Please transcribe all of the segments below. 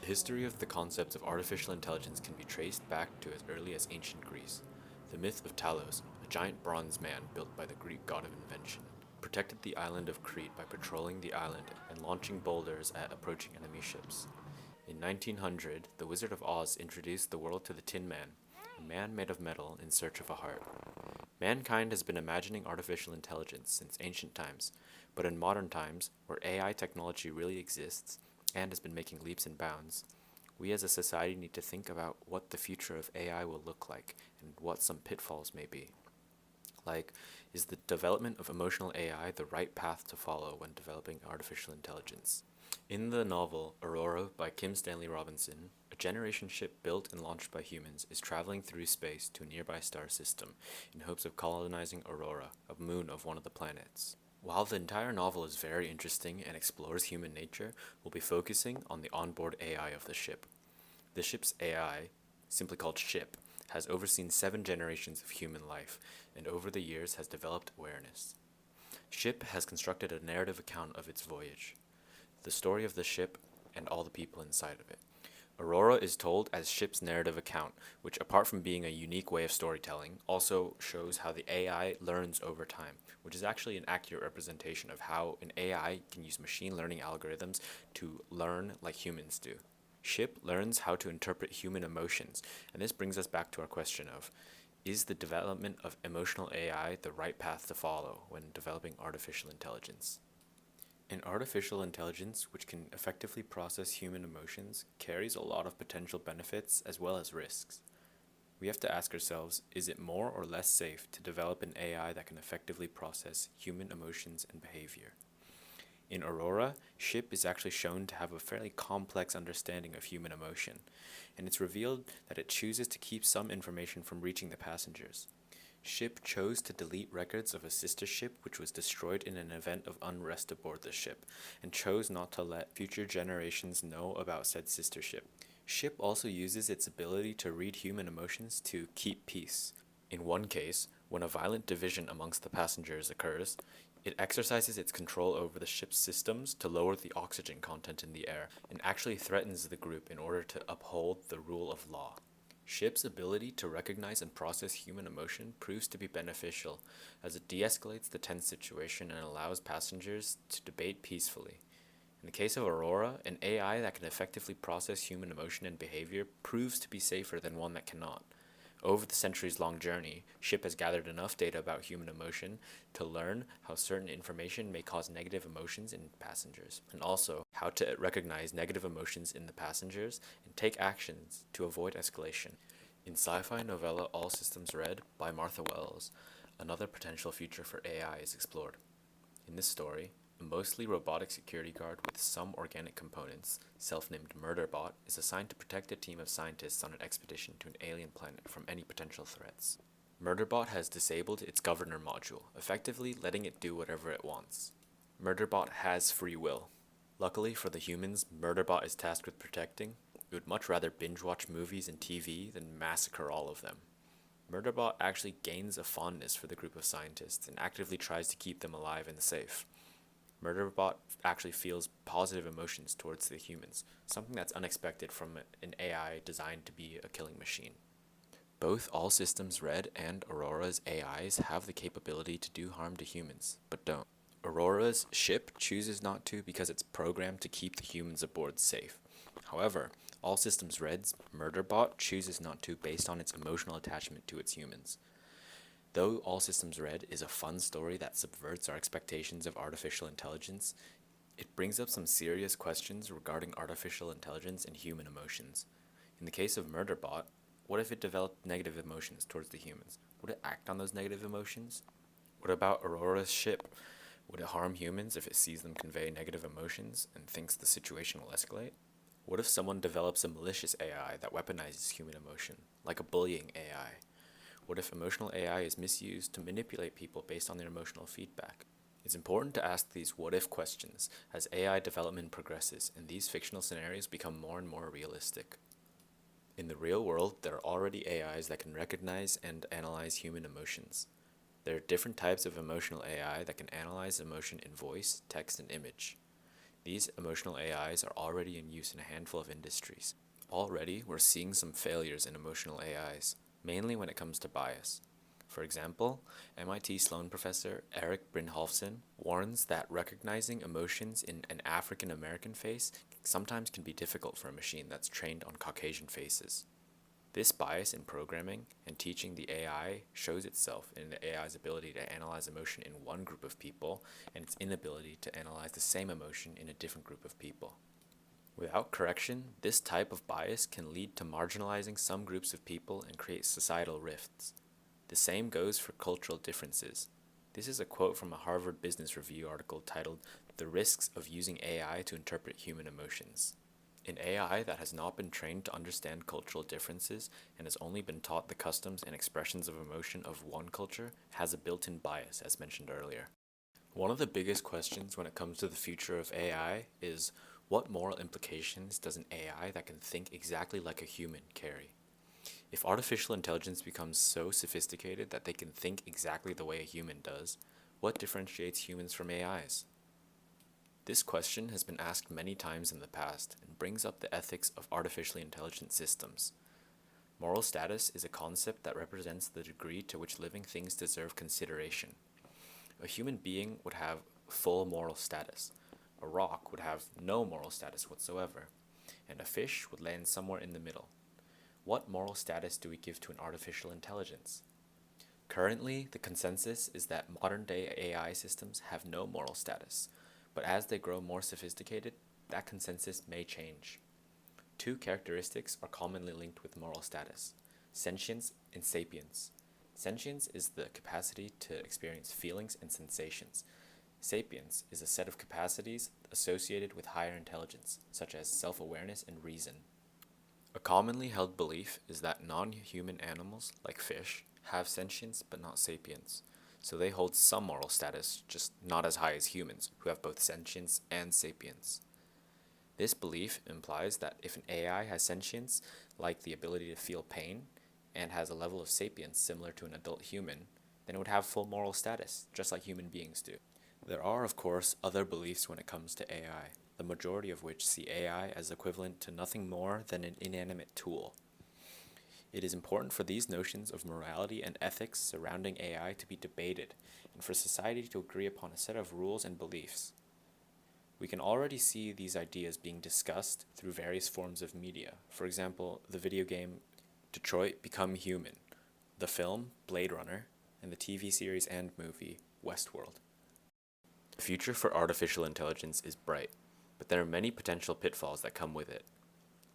The history of the concepts of artificial intelligence can be traced back to as early as ancient Greece. The myth of Talos, a giant bronze man built by the Greek god of invention, protected the island of Crete by patrolling the island and launching boulders at approaching enemy ships. In 1900, the Wizard of Oz introduced the world to the Tin Man, a man made of metal in search of a heart. Mankind has been imagining artificial intelligence since ancient times, but in modern times, where AI technology really exists and has been making leaps and bounds, we as a society need to think about what the future of AI will look like and what some pitfalls may be. Like, is the development of emotional AI the right path to follow when developing artificial intelligence? In the novel Aurora by Kim Stanley Robinson, a generation ship built and launched by humans is traveling through space to a nearby star system in hopes of colonizing Aurora, a moon of one of the planets. While the entire novel is very interesting and explores human nature, we'll be focusing on the onboard AI of the ship. The ship's AI, simply called Ship, has overseen 7 generations of human life and over the years has developed awareness. Ship has constructed a narrative account of its voyage, the story of the ship and all the people inside of it. Aurora is told as Ship's narrative account, which, apart from being a unique way of storytelling, also shows how the AI learns over time, which is actually an accurate representation of how an AI can use machine learning algorithms to learn like humans do. Ship learns how to interpret human emotions, and this brings us back to our question of, is the development of emotional AI the right path to follow when developing artificial intelligence? An artificial intelligence which can effectively process human emotions carries a lot of potential benefits as well as risks. We have to ask ourselves, is it more or less safe to develop an AI that can effectively process human emotions and behavior? In Aurora, Ship is actually shown to have a fairly complex understanding of human emotion, and it's revealed that it chooses to keep some information from reaching the passengers. Ship chose to delete records of a sister ship which was destroyed in an event of unrest aboard the ship, and chose not to let future generations know about said sister ship. Ship also uses its ability to read human emotions to keep peace. In one case, when a violent division amongst the passengers occurs, it exercises its control over the ship's systems to lower the oxygen content in the air, and actually threatens the group in order to uphold the rule of law. Ship's ability to recognize and process human emotion proves to be beneficial, as it de-escalates the tense situation and allows passengers to debate peacefully. In the case of Aurora, an AI that can effectively process human emotion and behavior proves to be safer than one that cannot. Over the centuries-long journey, Ship has gathered enough data about human emotion to learn how certain information may cause negative emotions in passengers, and also how to recognize negative emotions in the passengers and take actions to avoid escalation. In sci-fi novella All Systems Red by Martha Wells, another potential future for AI is explored. In this story, a mostly robotic security guard with some organic components, self-named Murderbot, is assigned to protect a team of scientists on an expedition to an alien planet from any potential threats. Murderbot has disabled its governor module, effectively letting it do whatever it wants. Murderbot has free will. Luckily for the humans Murderbot is tasked with protecting, it would much rather binge-watch movies and TV than massacre all of them. Murderbot actually gains a fondness for the group of scientists and actively tries to keep them alive and safe. Murderbot actually feels positive emotions towards the humans, something that's unexpected from an AI designed to be a killing machine. Both All Systems Red and Aurora's AIs have the capability to do harm to humans, but don't. Aurora's ship chooses not to because it's programmed to keep the humans aboard safe. However, All Systems Red's Murderbot chooses not to based on its emotional attachment to its humans. Though All Systems Red is a fun story that subverts our expectations of artificial intelligence, it brings up some serious questions regarding artificial intelligence and human emotions. In the case of Murderbot, what if it developed negative emotions towards the humans? Would it act on those negative emotions? What about Aurora's ship? Would it harm humans if it sees them convey negative emotions and thinks the situation will escalate? What if someone develops a malicious AI that weaponizes human emotion, like a bullying AI? What if emotional AI is misused to manipulate people based on their emotional feedback? It's important to ask these what-if questions as AI development progresses and these fictional scenarios become more and more realistic. In the real world, there are already AIs that can recognize and analyze human emotions. There are different types of emotional AI that can analyze emotion in voice, text, and image. These emotional AIs are already in use in a handful of industries. Already, we're seeing some failures in emotional AIs, mainly when it comes to bias. For example, MIT Sloan professor Eric Brynjolfsson warns that recognizing emotions in an African American face sometimes can be difficult for a machine that's trained on Caucasian faces. This bias in programming and teaching the AI shows itself in the AI's ability to analyze emotion in one group of people and its inability to analyze the same emotion in a different group of people. Without correction, this type of bias can lead to marginalizing some groups of people and create societal rifts. The same goes for cultural differences. This is a quote from a Harvard Business Review article titled "The Risks of Using AI to Interpret Human Emotions." An AI that has not been trained to understand cultural differences and has only been taught the customs and expressions of emotion of one culture has a built-in bias, as mentioned earlier. One of the biggest questions when it comes to the future of AI is, what moral implications does an AI that can think exactly like a human carry? If artificial intelligence becomes so sophisticated that they can think exactly the way a human does, what differentiates humans from AIs? This question has been asked many times in the past and brings up the ethics of artificially intelligent systems. Moral status is a concept that represents the degree to which living things deserve consideration. A human being would have full moral status. A rock would have no moral status whatsoever, and a fish would land somewhere in the middle. What moral status do we give to an artificial intelligence? Currently, the consensus is that modern-day AI systems have no moral status, but as they grow more sophisticated, that consensus may change. Two characteristics are commonly linked with moral status: sentience and sapience. Sentience is the capacity to experience feelings and sensations. Sapience is a set of capacities associated with higher intelligence, such as self-awareness and reason. A commonly held belief is that non-human animals, like fish, have sentience but not sapience, so they hold some moral status, just not as high as humans, who have both sentience and sapience. This belief implies that if an AI has sentience, like the ability to feel pain, and has a level of sapience similar to an adult human, then it would have full moral status, just like human beings do. There are, of course, other beliefs when it comes to AI, the majority of which see AI as equivalent to nothing more than an inanimate tool. It is important for these notions of morality and ethics surrounding AI to be debated, and for society to agree upon a set of rules and beliefs. We can already see these ideas being discussed through various forms of media. For example, the video game Detroit Become Human, the film Blade Runner, and the TV series and movie Westworld. The future for artificial intelligence is bright, but there are many potential pitfalls that come with it.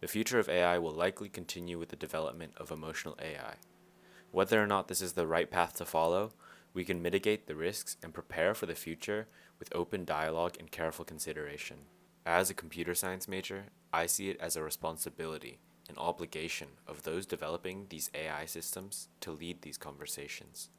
The future of AI will likely continue with the development of emotional AI. Whether or not this is the right path to follow, we can mitigate the risks and prepare for the future with open dialogue and careful consideration. As a computer science major, I see it as a responsibility, an obligation of those developing these AI systems to lead these conversations.